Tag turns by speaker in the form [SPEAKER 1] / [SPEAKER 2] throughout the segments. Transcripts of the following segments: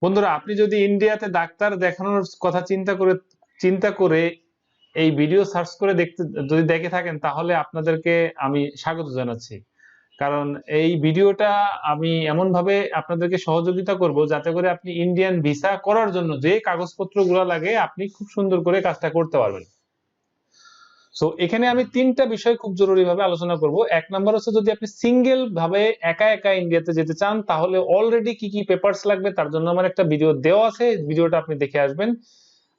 [SPEAKER 1] বন্ধুরা, আপনি যদি ইন্ডিয়াতে ডাক্তার দেখানোর কথা চিন্তা করে এই ভিডিও সার্চ করে যদি দেখে থাকেন, তাহলে আপনাদেরকে আমি স্বাগত জানাচ্ছি। কারণ এই ভিডিওটা আমি এমন ভাবে আপনাদেরকে সহযোগিতা করব যাতে করে আপনি ইন্ডিয়ান ভিসা করার জন্য যে কাগজপত্রগুলো লাগে আপনি খুব সুন্দর করে কাজটা করতে পারবেন। সো এখানে আমি তিনটা বিষয় খুব জরুরি ভাবে আলোচনা করব। এক নাম্বার হচ্ছে, যদি আপনি সিঙ্গেল ভাবে একা একা ইন্ডিয়াতে যেতে চান, তাহলে অলরেডি কি কি পেপারস লাগবে তার জন্য আমার একটা ভিডিও দেওয়া আছে, ভিডিওটা আপনি দেখে আসবেন।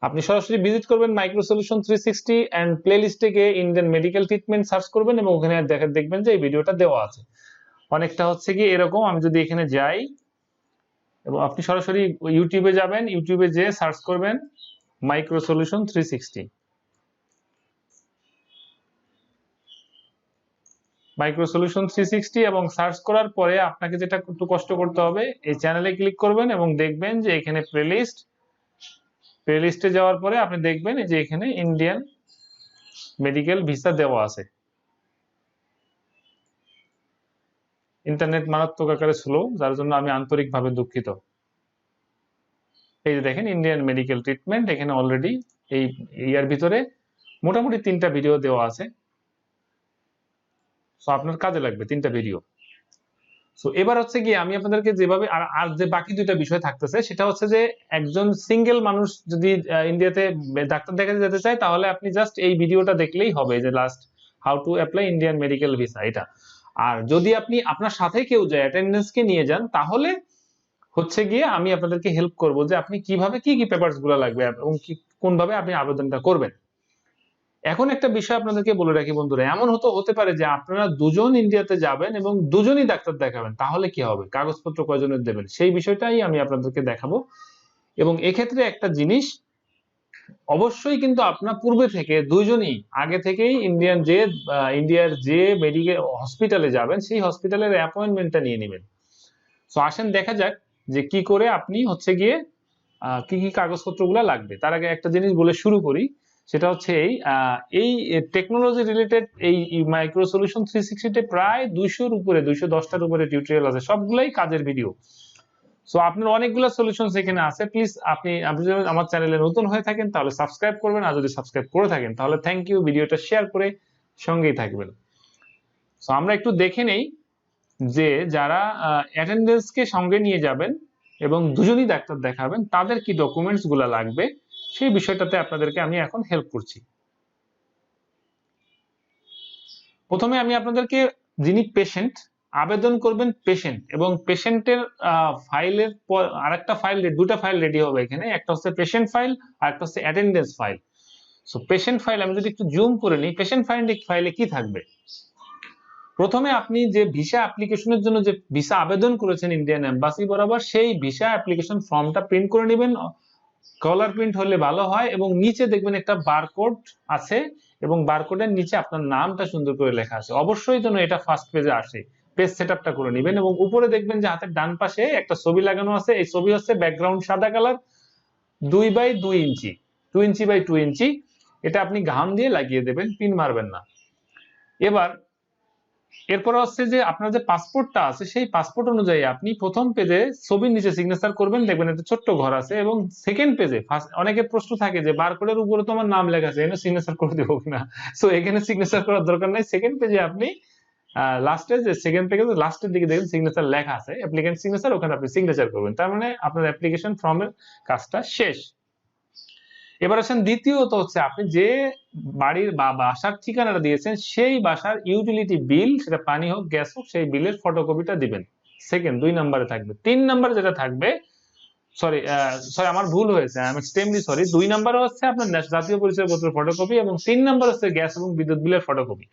[SPEAKER 1] আপনি সরাসরি ভিজিট করবেন মাইক্রো সলিউশন 360 এন্ড প্লে লিস্টে গিয়ে ইন্ডিয়ান মেডিকেল ট্রিটমেন্ট সার্চ করবেন এবং ওখানে দেখবেন যে এই ভিডিওটা দেওয়া আছে। অনেকটা হচ্ছে কি এরকম, আমি যদি এখানে যাই এবং আপনি সরাসরি ইউটিউবে যাবেন, ইউটিউবে যেয়ে সার্চ করবেন মাইক্রো সলিউশন 360, মাইক্রো সলিউশন 360 এবং সার্চ করার পরে আপনাকে যেটা একটু কষ্ট করতে হবে, এই চ্যানেলে ক্লিক করবেন এবং দেখবেন যে এখানে প্লেলিস্টে যাওয়ার পরে আপনি দেখবেন যে এখানে ইন্ডিয়ান মেডিকেল ভিসা দেওয়া আছে। ইন্টারনেট মারাত্মক আকারে স্লো, যার জন্য আমি আন্তরিকভাবে দুঃখিত। এই যে দেখেন ইন্ডিয়ান মেডিকেল ট্রিটমেন্ট, এখানে অলরেডি এই ইয়ার ভিতরে মোটামুটি 3টা ভিডিও দেওয়া আছে। তো আপনার কাজে লাগবে 3টা ভিডিও। সো এবার হচ্ছে কি আমি আপনাদেরকে যেভাবে আর যে বাকি 2টা বিষয় থাকতেছে, সেটা হচ্ছে যে একজন সিঙ্গেল মানুষ যদি ইন্ডিয়াতে ডাক্তার দেখাতে যেতে চায়, তাহলে আপনি জাস্ট এই ভিডিওটা দেখলেই হবে, যে last how to apply Indian medical visa, এটা। আর যদি আপনি আপনার সাথে কেউ যায়, অ্যাটেন্ডেন্স কে নিয়ে যান, তাহলে হচ্ছে গিয়ে আমি আপনাদেরকে হেল্প করব যে আপনি কিভাবে কি কি পেপারস গুলো লাগবে এবং কোন ভাবে আপনি আবেদনটা করবেন। এখন একটা বিষয় আপনাদেরকে বলে রাখি বন্ধুরা, এমন হতে পারে যে আপনারা দুজন ইন্ডিয়াতে যাবেন এবং দুজনই ডাক্তার দেখাবেন, তাহলে কি হবে, কাগজপত্র কয়জনের দেবেন, সেই বিষয়টাই আমি আপনাদেরকে দেখাবো। এবং এক্ষেত্রে একটা জিনিস, অবশ্যই কিন্তু আপনার পূর্বে থেকে দুইজনই আগে থেকেই ইন্ডিয়ার যে মেডিকেল হসপিটালে যাবেন, সেই হসপিটালের অ্যাপয়েন্টমেন্টটা নিয়ে নেবেন। তো আসেন দেখা যাক যে কি করে আপনি হচ্ছে গিয়ে কি কি কাগজপত্রগুলো লাগবে। তার আগে একটা জিনিস বলে শুরু করি, সেটা হচ্ছে এই টেকনোলজি রিলেটেড এই মাইক্রো সলিউশন 360 প্রায় 200-র উপরে 210টার উপরে টিউটোরিয়াল আছে, সবগুলাই কাজের ভিডিও। সো আপনার অনেকগুলো সলিউশনস এখানে আছে। প্লিজ আপনি যদি আমার চ্যানেলে নতুন হয়ে থাকেন তাহলে সাবস্ক্রাইব করবেন, আর যদি সাবস্ক্রাইব করে থাকেন তাহলে থ্যাংক ইউ, ভিডিওটা শেয়ার করে সঙ্গেই থাকবেন। সো আমরা একটু দেখে নেই যে যারা অ্যাটেন্ডেন্স কে সঙ্গে নিয়ে যাবেন এবং দুজনই ডাক্তার দেখাবেন, তাদের কি ডকুমেন্টস গুলা লাগবে সেই বিষয়টাতে আপনাদেরকে আমি এখন হেল্প করছি। প্রথমে আমি আপনাদেরকে, যিনি পেশেন্ট আবেদন করবেন, পেশেন্ট এবং পেশেন্টের ফাইলের আরেকটা ফাইল, 2টা ফাইল রেডি হবে এখানে, একটা হচ্ছে পেশেন্ট ফাইল আর একটা হচ্ছে attendance file. So patient file আমি যদি একটু জুম করে নিই, পেশেন্ট ফাইলে কি থাকবে, প্রথমে আপনি যে ভিসা অ্যাপ্লিকেশনের জন্য যে ভিসা আবেদন করেছেন ইন্ডিয়ান এম্বাসি বরাবর, সেই ভিসা অ্যাপ্লিকেশন ফর্মটা প্রিন্ট করে নেবেন, কালার প্রিন্ট হলে ভালো হয়, এবং নিচে দেখবেন একটা বারকোড আছে এবং বারকোডের নিচে আপনার নামটা সুন্দর করে লেখা আছে। অবশ্যই যেন এটা ফার্স্ট পেজে আসে, পেজ সেটআপটা করে নেবেন। এবং উপরে দেখবেন যে হাতের ডান পাশে একটা ছবি লাগানো আছে, এই ছবি হচ্ছে ব্যাকগ্রাউন্ড সাদা colour, 2 by 2 inch, 2 inch by 2 inch. এটা আপনি ঘাম দিয়ে লাগিয়ে দেবেন, পিন মারবেন না। এরপর হচ্ছে যে আপনার যে পাসপোর্টটা আছে, সেই পাসপোর্ট অনুযায়ী আপনি প্রথম পেজে ছবির নিচে সিগনেচার করবেন, দেখবেন একটা ছোট্ট ঘর আছে। এবং সেকেন্ড পেজে অনেকের প্রশ্ন থাকে যে বারকোডের উপরে তোমার নাম লেখা আছে, এখানে সিগনেচার করে দেবো কিনা। সো এখানে সিগনেচার করার দরকার নাই। সেকেন্ড পেজে আপনি লাস্টে যে সেকেন্ড পেজে লাস্টের দিকে দেখবেন সিগনেচার লেখা আছে, অ্যাপ্লিকেন্ট সিগনেচার, ওখানে আপনি সিগনেচার করবেন। তার মানে আপনার অ্যাপ্লিকেশন ফর্মের কাজটা শেষ। এবার আসেন দ্বিতীয়ত হচ্ছে, আপনি যে বাড়ির বা বাসার ঠিকানাটা দিয়েছেন, সেই বাসার ইউটিলিটি বিল, সেটা পানি হোক গ্যাস হোক, সেই বিলের ফটোকপিটা দিবেন। সেকেন্ড 2 নম্বরে থাকবে। 3 নম্বরে যেটা থাকবে, সরি আমার ভুল হয়েছে, আই এম এক্সট্রিমলি সরি। 2 নম্বরে হচ্ছে আপনার জাতীয় পরিচয়পত্রের ফটোকপি, এবং 3 নম্বর হচ্ছে গ্যাস এবং বিদ্যুৎ বিলের ফটোকপি।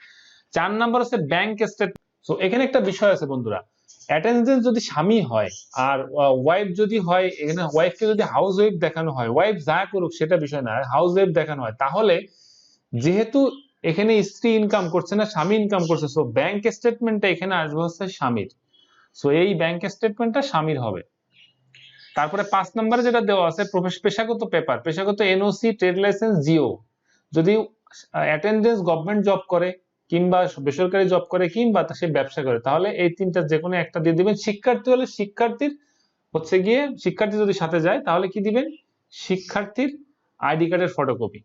[SPEAKER 1] 4 নম্বর হচ্ছে ব্যাংক স্টেটমেন্ট। সো এখানে একটা বিষয় আছে বন্ধুরা, অ্যাটেন্ডেন্স যদি স্বামী হয় আর ওয়াইফ যদি হয়, এখানে ওয়াইফকে যদি হাউস ওয়াইফ দেখানো হয়, ওয়াইফ যা করুক সেটা বিষয় না, হাউস ওয়াইফ দেখানো হয়, তাহলে যেহেতু এখানে স্ত্রী ইনকাম করছে না, স্বামী ইনকাম করছে, সো ব্যাংক স্টেটমেন্টটা এখানে আসবে হচ্ছে স্বামীর। সো এই ব্যাংক স্টেটমেন্টটা স্বামীর হবে। তারপরে 5 নম্বরে যেটা দেওয়া আছে, পেশাগত পেপার, পেশাগত এনওসি, ট্রেড লাইসেন্স, জিও। যদি অ্যাটেন্ডেন্স গভর্নমেন্ট জব করে কিংবা বেসরকারি জব করে কিংবা সে ব্যবসা করে, তাহলে এই 3টার যে কোনো একটা দিয়ে দিবেন। শিক্ষার্থী হলে শিক্ষার্থীর হচ্ছে গিয়ে শিক্ষার্থী যদি সাথে যায় তাহলে কি দিবেন, শিক্ষার্থীর আইডি কার্ডের ফটোকপি।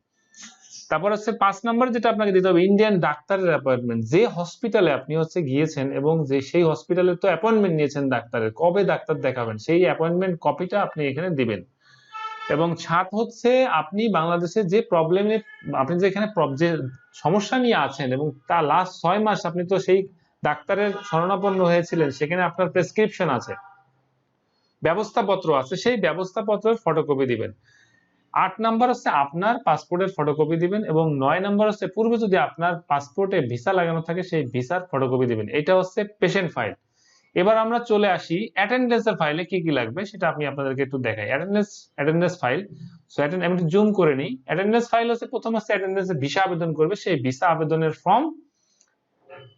[SPEAKER 1] তারপর হচ্ছে 5 নাম্বার যেটা আপনাকে দিতে হবে, ইন্ডিয়ান ডাক্তারের অ্যাপয়েন্টমেন্ট, যে হসপিটালে আপনি হচ্ছে গিয়েছেন এবং যে সেই হসপিটালে তো অ্যাপয়েন্টমেন্ট নিয়েছেন ডাক্তারের, কবে ডাক্তার দেখাবেন সেই অ্যাপয়েন্টমেন্ট কপিটা আপনি এখানে দিবেন। এবং 7 হচ্ছে আপনি বাংলাদেশে যে প্রবলেমে, আপনি যে এখানে যে সমস্যা নিয়ে আছেন এবং তা লাস্ট 6 মাস আপনি তো সেই ডাক্তারের শরণাপন্ন হয়েছিলেন, সেখানে আপনার প্রেসক্রিপশন আছে, ব্যবস্থাপত্র আছে, সেই ব্যবস্থাপত্রের ফটোকপি দিবেন। 8 নাম্বার হচ্ছে আপনার পাসপোর্টের ফটোকপি দিবেন এবং 9 নাম্বার হচ্ছে পূর্বে যদি আপনার পাসপোর্টে ভিসা লাগানো থাকে সেই ভিসার ফটোকপি দিবেন। এটা হচ্ছে পেশেন্ট ফাইল। এবার আমরা চলে আসি অ্যাটেন্ডেন্সের ফাইলে কি কি লাগবে সেটা আমি আপনাদেরকে একটু দেখাই। অ্যাটেন্ডেন্স ফাইল, সো আমি একটু জুম করে নিই। অ্যাটেন্ডেন্স ফাইল হচ্ছে প্রথম হচ্ছে অ্যাটেন্ডেন্সের ভিসা আবেদন করবে, সেই ভিসা আবেদনের ফর্ম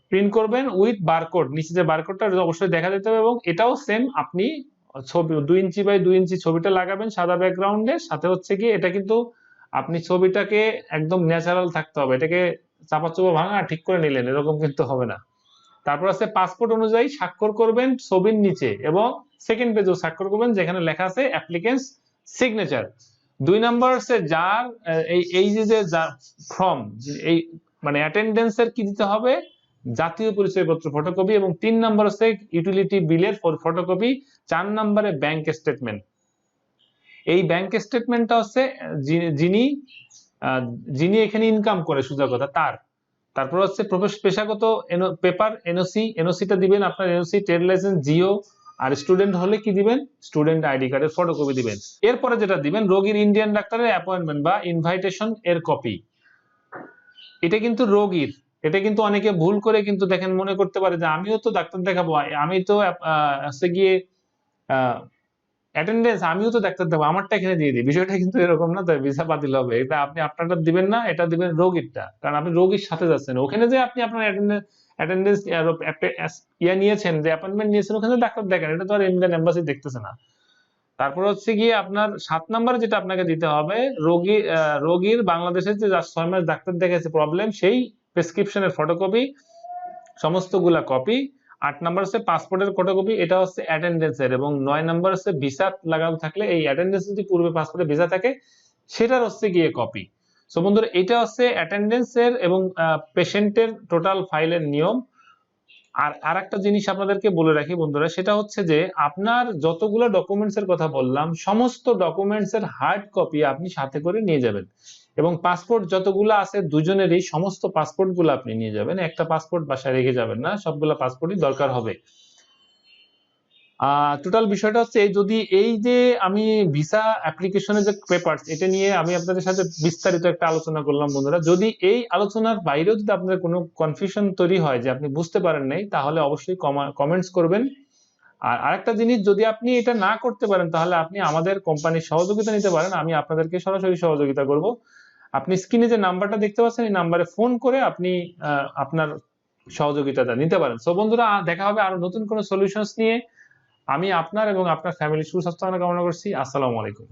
[SPEAKER 1] প্রিন্ট করবেন উইথ বারকোড, নিচে যে বারকোডটা অবশ্যই দেখা যেতে হবে, এবং এটাও সেম আপনি ছবি 2 ইঞ্চি বাই 2 ইঞ্চি ছবিটা লাগাবেন সাদা ব্যাকগ্রাউন্ডে, সাথে হচ্ছে কি এটা কিন্তু আপনি ছবিটাকে একদম ন্যাচারাল থাকতে হবে, এটাকে চাপাচোপা ভাঙা ঠিক করে নিলেন এরকম কিন্তু হবে না। তারপর আছে পাসপোর্ট অনুযায়ী স্বাক্ষর করবেন ছবির নিচে এবং সেকেন্ড পেজেও স্বাক্ষর করবেন যেখানে লেখা আছে অ্যাপ্লিকেন্টস সিগনেচার। 2 নাম্বার হচ্ছে যার এই যে যার ফর্ম, এই মানে অ্যাটেন্ডেন্সের কি দিতে হবে, জাতীয় পরিচয়পত্র ফটোকপি, এবং 3 নাম্বার হচ্ছে ইউটিলিটি বিলের ফটোকপি, 4 নাম্বারে ব্যাংক স্টেটমেন্ট। এই ব্যাংক স্টেটমেন্টটা হচ্ছে যিনি যিনি এখানে ইনকাম করে সোজা কথা তার। তারপর হচ্ছে পেশাগত পেপার এনওসিটা দিবেন, আপনার এনওসি, ট্রেড লাইসেন্স, জিও, আর স্টুডেন্ট হলে কি দিবেন, স্টুডেন্ট আইডি কার্ডের ফটোকপি দিবেন। এরপরে যেটা দিবেন রোগীর ইন্ডিয়ান ডাক্তারের অ্যাপয়েন্টমেন্ট বা ইনভাইটেশন এর কপি। এটা কিন্তু রোগীর, এটা কিন্তু অনেকে ভুল করে কিন্তু দেখেন মনে করতে পারে যে আমিও তো ডাক্তার দেখাবো, আমি তো হচ্ছে গিয়ে অ্যাটেন্ডেন্স, আমিও তো ডাক্তার দেখাবো, আমারটা এখানে দিয়ে দিই। বিষয়টা কিন্তু এরকম না, তাই ভিসা বাতিল হবে। এটা আপনি আপনারটা দিবেন না, এটা দিবেন রোগীরটা, কারণ আপনি রোগীর সাথে যাচ্ছেন। ওখানে যে আপনি আপনার অ্যাটেন্ডেন্স ইয়া নিয়েছেন, যে অ্যাপয়েন্টমেন্ট নিয়েছেন, ওখানে ডাক্তার দেখেন, এটা তো আর ইন্ডিয়ান এম্বাসি দেখতেছে না। তারপর হচ্ছে গিয়ে আপনার 7 নাম্বার যেটা আপনাকে দিতে হবে, রোগীর বাংলাদেশের যে 6 মাস ডাক্তার দেখাচ্ছে প্রবলেম, সেই প্রেসক্রিপশনের ফটোকপি সমস্তগুলা কপি। 8 নাম্বার হচ্ছে পাসপোর্টের ফটোকপি, এটা হচ্ছে অ্যাটেন্ডেন্সের, এবং 9 নাম্বার হচ্ছে ভিসা লাগানো থাকলে, এই অ্যাটেন্ডেন্স যদি পূর্বে পাসপোর্টে ভিসা থাকে সেটার হচ্ছে গিয়ে কপি। সো বন্ধুরা এটা হচ্ছে অ্যাটেন্ডেন্সের এবং পেশেন্টের টোটাল ফাইলের নিয়ম। আর আরেকটা জিনিস আপনাদেরকে বলে রাখি বন্ধুরা, সেটা হচ্ছে যে আপনার যতগুলো ডকুমেন্টস এর কথা বললাম সমস্ত ডকুমেন্টস এর হার্ড কপি আপনি সাথে করে নিয়ে যাবেন, এবং পাসপোর্ট যতগুলো আছে দুজনেরই সমস্ত পাসপোর্ট গুলো আপনি নিয়ে যাবেন, একটা পাসপোর্ট বাসায় রেখে যাবেন না, সবগুলো পাসপোর্টই দরকার হবে। টোটাল বিষয়টা হচ্ছে যদি এই যে আমি ভিসা অ্যাপ্লিকেশনের যে পেপারস, এটা নিয়ে আমি আপনাদের সাথে বিস্তারিত একটা আলোচনা করলাম বন্ধুরা। যদি এই আলোচনার বাইরেও যদি আপনাদের কোনো কনফিউশন তৈরি হয় যে আপনি বুঝতে পারেন নাই, তাহলে অবশ্যই কমেন্টস করবেন। আর আরেকটা জিনিস, যদি আপনি এটা না করতে পারেন তাহলে আপনি আমাদের কোম্পানির সহযোগিতা নিতে পারেন, আমি আপনাদেরকে সরাসরি সহযোগিতা করব। আপনি স্ক্রিনে যে নাম্বারটা দেখতে পাচ্ছেন এই নাম্বারে ফোন করে আপনি আপনার সহযোগিতাটা নিতে পারেন। সো বন্ধুরা দেখা হবে আরো নতুন কোনো সলিউশনস নিয়ে। আমি আপনার এবং আপনার ফ্যামিলির সুস্বাস্থ্য কামনা করছি। আসসালামু আলাইকুম।